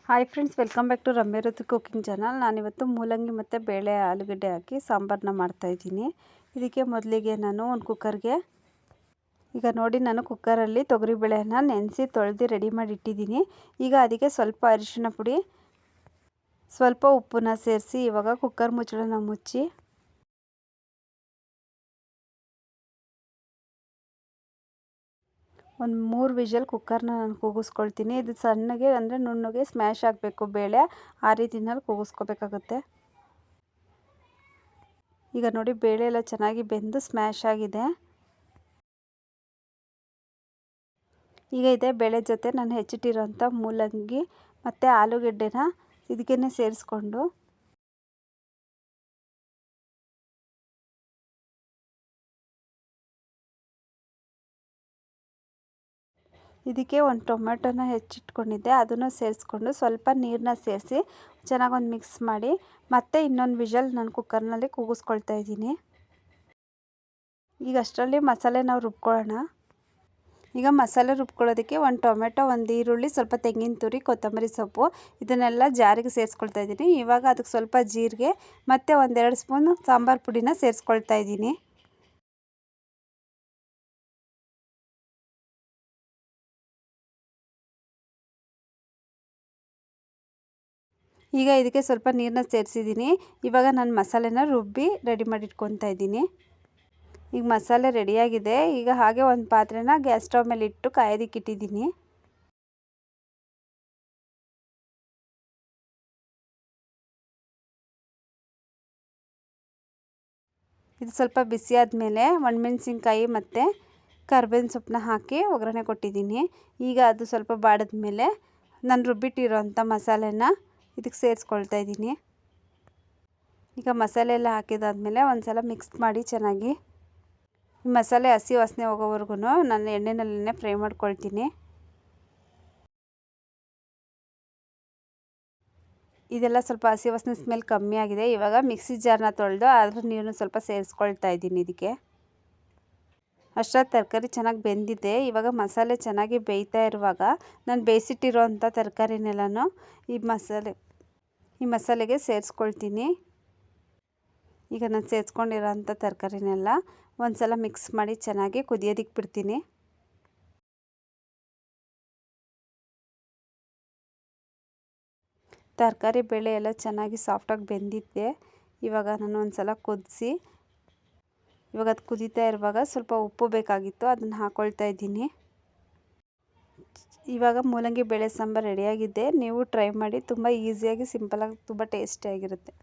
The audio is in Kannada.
Hi friends, welcome back to Ramya Ritu cooking channel. ನಾನಿವತ್ತು ಮೂಲಂಗಿ ಮತ್ತು ಬೇಳೆ ಆಲೂಗಡ್ಡೆ ಹಾಕಿ ಸಾಂಬಾರನ್ನ ಮಾಡ್ತಾಯಿದ್ದೀನಿ. ಇದಕ್ಕೆ ಮೊದಲಿಗೆ ನಾನು ಒಂದು ಕುಕ್ಕರ್ಗೆ ಈಗ ನೋಡಿ ನಾನು ಕುಕ್ಕರಲ್ಲಿ ತೊಗರಿಬೇಳೆನ ನೆನೆಸಿ ತೊಳೆದು ರೆಡಿ ಮಾಡಿ ಇಟ್ಟಿದ್ದೀನಿ. ಈಗ ಅದಕ್ಕೆ ಸ್ವಲ್ಪ ಅರಿಶಿಣ ಪುಡಿ, ಸ್ವಲ್ಪ ಉಪ್ಪನ್ನ ಸೇರಿಸಿ ಇವಾಗ ಕುಕ್ಕರ್ ಮುಚ್ಚಳನ ಮುಚ್ಚಿ ಒಂದು 3 ವಿಷಲ್ ಕುಕ್ಕರ್ನ ನಾನು ಕೂಗಿಸ್ಕೊಳ್ತೀನಿ. ಇದು ಸಣ್ಣಗೆ ಅಂದರೆ ನುಣ್ಣಗೆ ಸ್ಮ್ಯಾಶ್ ಆಗಬೇಕು ಬೇಳೆ, ಆ ರೀತಿನಲ್ಲಿ ಕೂಗಿಸ್ಕೋಬೇಕಾಗುತ್ತೆ. ಈಗ ನೋಡಿ ಬೇಳೆ ಎಲ್ಲ ಚೆನ್ನಾಗಿ ಬೆಂದು ಸ್ಮ್ಯಾಶ್ ಆಗಿದೆ. ಈಗ ಇದೇ ಬೇಳೆ ಜೊತೆ ನಾನು ಹೆಚ್ಚಿಟ್ಟಿರೋಂಥ ಮೂಲಂಗಿ ಮತ್ತು ಆಲೂಗೆಡ್ಡೆನ ಇದಕ್ಕೇ ಸೇರಿಸ್ಕೊಂಡು ಇದಕ್ಕೆ ಒಂದು ಟೊಮೆಟೊನ ಹೆಚ್ಚಿಟ್ಕೊಂಡಿದ್ದೆ, ಅದನ್ನು ಸೇರಿಸ್ಕೊಂಡು ಸ್ವಲ್ಪ ನೀರನ್ನ ಸೇರಿಸಿ ಚೆನ್ನಾಗಿ ಒಂದು ಮಿಕ್ಸ್ ಮಾಡಿ ಮತ್ತೆ ಇನ್ನೊಂದು ವಿಷಲ್ ನಾನು ಕುಕ್ಕರ್ನಲ್ಲಿ ಕೂಗಿಸ್ಕೊಳ್ತಾ ಇದ್ದೀನಿ. ಈಗ ಅಷ್ಟರಲ್ಲಿ ಮಸಾಲೆ ನಾವು ರುಬ್ಕೊಳ್ಳೋಣ. ಈಗ ಮಸಾಲೆ ರುಬ್ಕೊಳ್ಳೋದಕ್ಕೆ ಒಂದು ಟೊಮೆಟೊ, ಒಂದು ಈರುಳ್ಳಿ, ಸ್ವಲ್ಪ ತೆಂಗಿನ ತುರಿ, ಕೊತ್ತಂಬರಿ ಸೊಪ್ಪು ಇದನ್ನೆಲ್ಲ ಜಾರಿಗೆ ಸೇರಿಸ್ಕೊಳ್ತಾ ಇದ್ದೀನಿ. ಇವಾಗ ಅದಕ್ಕೆ ಸ್ವಲ್ಪ ಜೀರಿಗೆ ಮತ್ತು 1-2 ಸ್ಪೂನ್ ಸಾಂಬಾರು ಪುಡಿನ ಸೇರಿಸ್ಕೊಳ್ತಾ ಇದ್ದೀನಿ. ಈಗ ಇದಕ್ಕೆ ಸ್ವಲ್ಪ ನೀರನ್ನ ಸೇರಿಸಿದ್ದೀನಿ. ಇವಾಗ ನಾನು ಮಸಾಲೆನ ರುಬ್ಬಿ ರೆಡಿ ಮಾಡಿ ಇಟ್ಕೊತಾ ಇದ್ದೀನಿ. ಈಗ ಮಸಾಲೆ ರೆಡಿಯಾಗಿದೆ. ಈಗ ಹಾಗೆ ಒಂದು ಪಾತ್ರೆನ ಗ್ಯಾಸ್ ಸ್ಟವ್ ಮೇಲೆ ಇಟ್ಟು ಕಾಯೋದಕ್ಕೆ ಇಟ್ಟಿದ್ದೀನಿ. ಇದು ಸ್ವಲ್ಪ ಬಿಸಿ ಆದಮೇಲೆ ಒಣಮೆಣಸಿನ್ಕಾಯಿ ಮತ್ತು ಕರ್ಬೇವಿನ ಸೊಪ್ಪನ್ನ ಹಾಕಿ ಒಗ್ಗರಣೆ ಕೊಟ್ಟಿದ್ದೀನಿ. ಈಗ ಅದು ಸ್ವಲ್ಪ ಬಾಡಿದ್ಮೇಲೆ ನಾನು ರುಬ್ಬಿಟ್ಟಿರೋಂಥ ಮಸಾಲೆನ ಇದಕ್ಕೆ ಸೇರಿಸ್ಕೊಳ್ತಾ ಇದ್ದೀನಿ. ಈಗ ಮಸಾಲೆ ಎಲ್ಲ ಹಾಕಿದಾದ್ಮೇಲೆ ಒಂದು ಸಲ ಮಿಕ್ಸ್ ಮಾಡಿ ಚೆನ್ನಾಗಿ. ಮಸಾಲೆ ಹಸಿ ವಾಸನೆ ಹೋಗೋವರೆಗೂ ನಾನು ಎಣ್ಣೆನಲ್ಲೇ ಫ್ರೈ ಮಾಡ್ಕೊಳ್ತೀನಿ. ಇದೆಲ್ಲ ಸ್ವಲ್ಪ ಹಸಿ ವಾಸನೆ ಸ್ಮೆಲ್ ಕಮ್ಮಿ ಆಗಿದೆ. ಇವಾಗ ಮಿಕ್ಸಿ ಜಾರ್ನ ತೊಳೆದು ಅದ್ರ ನೀರನ್ನು ಸ್ವಲ್ಪ ಸೇರಿಸ್ಕೊಳ್ತಾ ಇದ್ದೀನಿ ಇದಕ್ಕೆ. ಅಷ್ಟೊತ್ತು ತರಕಾರಿ ಚೆನ್ನಾಗಿ ಬೆಂದಿದೆ. ಇವಾಗ ಮಸಾಲೆ ಚೆನ್ನಾಗಿ ಬೇಯ್ತಾ ಇರುವಾಗ ನಾನು ಬೇಯಿಸಿಟ್ಟಿರೋಂಥ ತರಕಾರಿನೆಲ್ಲನೂ ಈ ಮಸಾಲೆಗೆ ಸೇರಿಸ್ಕೊಳ್ತೀನಿ. ಈಗ ನಾನು ಸೇರಿಸ್ಕೊಂಡಿರೋಂಥ ತರಕಾರಿನೆಲ್ಲ ಒಂದು ಸಲ ಮಿಕ್ಸ್ ಮಾಡಿ ಚೆನ್ನಾಗಿ ಕುದಿಯೋದಕ್ಕೆ ಬಿಡ್ತೀನಿ. ತರಕಾರಿ ಬೇಳೆ ಎಲ್ಲ ಚೆನ್ನಾಗಿ ಸಾಫ್ಟಾಗಿ ಬೆಂದಿದೆ. ಇವಾಗ ನಾನು ಒಂದು ಸಲ ಕುದಿಸಿ ಇವಾಗ ಅದು ಕುದೀತಾ ಇರುವಾಗ ಸ್ವಲ್ಪ ಉಪ್ಪು ಬೇಕಾಗಿತ್ತು, ಅದನ್ನು ಹಾಕ್ಕೊಳ್ತಾ ಇದ್ದೀನಿ. ಇವಾಗ ಮೂಲಂಗಿ ಬೇಳೆ ಸಾಂಬಾರು ರೆಡಿಯಾಗಿದೆ. ನೀವು ಟ್ರೈ ಮಾಡಿ, ತುಂಬ ಈಸಿಯಾಗಿ ಸಿಂಪಲಾಗಿ ತುಂಬ ಟೇಸ್ಟಿಯಾಗಿರುತ್ತೆ.